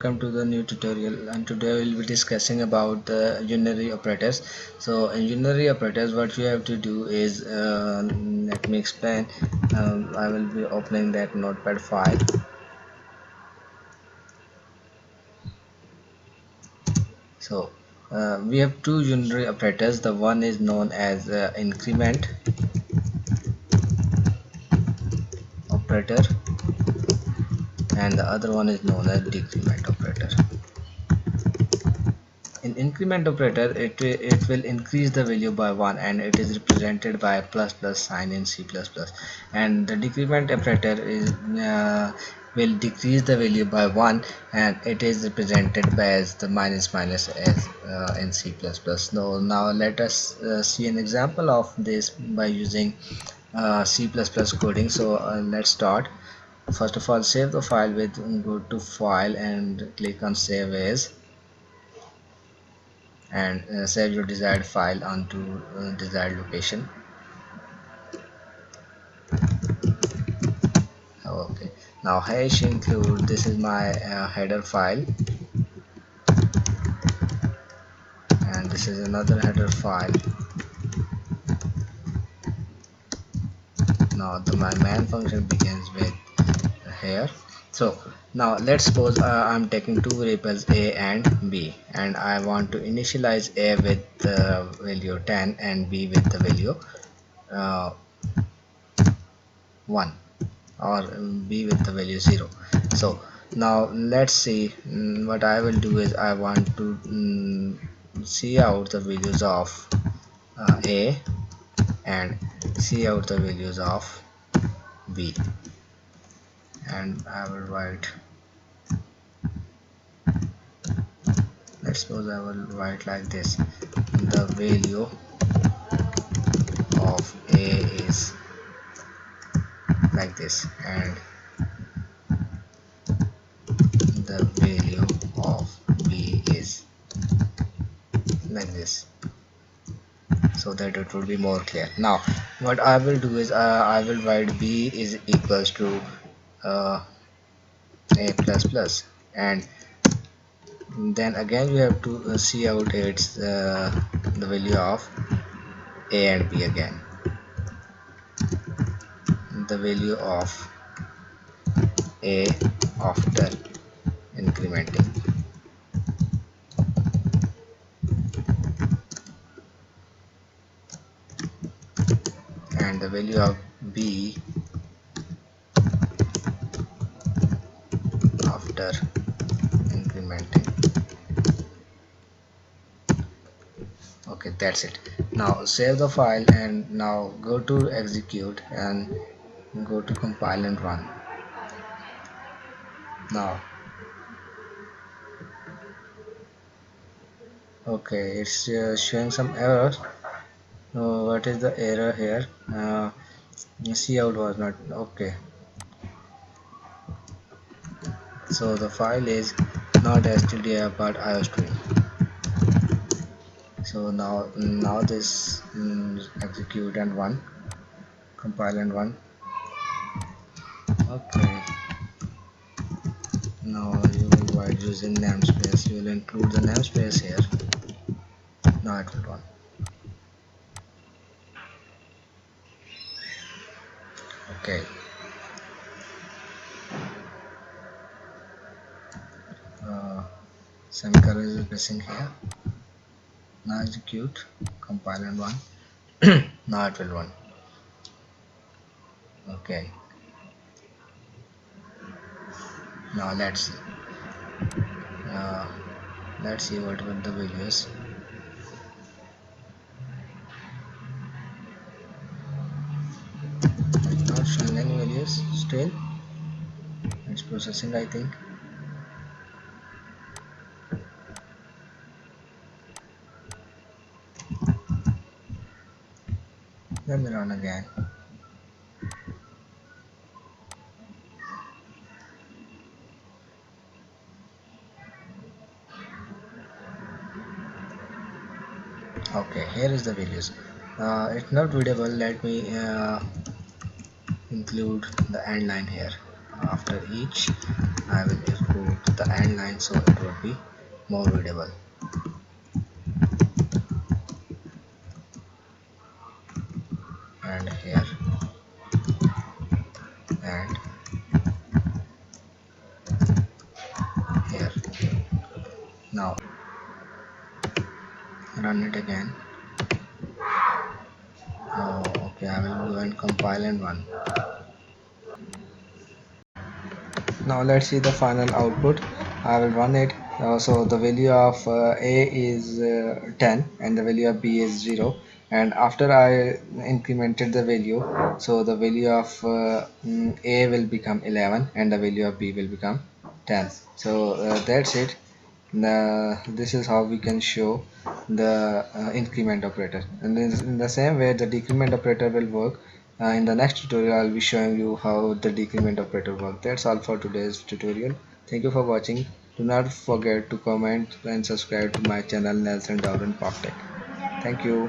Welcome to the new tutorial, and today we'll be discussing about the unary operators. So in unary operators, what you have to do is, let me explain. I will be opening that notepad file. So we have two unary operators. The one is known as increment operator, and the other one is known as decrement operator. In increment operator, it will increase the value by 1, and it is represented by plus plus sign in C++. And the decrement operator is will decrease the value by 1, and it is represented by as the minus minus as in C++. Now let us see an example of this by using C++ coding. So let's start. First of all, save the file with, go to file and click on save as, and save your desired file onto desired location. Okay, now hash include, this is my header file, and this is another header file. Now my main function begins with here. So now let's suppose I'm taking two variables a and b, and I want to initialize a with the value 10 and b with the value uh, 1, or b with the value 0. So now let's see. What I will do is I want to see out the values of a and see out the values of b, and I will write, let's suppose I will write like this: the value of a is like this, and the value of b is like this, so that it will be more clear. Now what I will do is I will write b is equals to uh, a plus plus, and then again we have to see out its the value of a and b again, the value of a after incrementing, and the value of b after incrementing. Okay, that's it. Now save the file, and now go to execute and go to compile and run. Now okay, it's showing some errors. What is the error here? See out was not okay, so the file is not stdir but iostream. So now this execute and run, compile and run. Okay, now you will write using namespace, you will include the namespace here. Now it will run. Okay, some color is missing here. Now execute, compile and run. Now it will run. Okay, now uh, let's see what were the values. It's not showing any values still. It's processing, I think. Let me run again. Okay, here is the values. It's not readable. Let me include the end line here. After each, I will put the end line so it would be more readable. And here and here. Now run it again. Oh, okay, I will go and compile and run. Now let's see the final output. I will run it. So the value of a is 10 and the value of b is 0, and after I incremented the value, so the value of a will become 11 and the value of b will become 10. So that's it. This is how we can show the increment operator, and in the same way the decrement operator will work. In the next tutorial I'll be showing you how the decrement operator works. That's all for today's tutorial. Thank you for watching. Do not forget to comment and subscribe to my channel Nelson Dowden Tech. Thank you.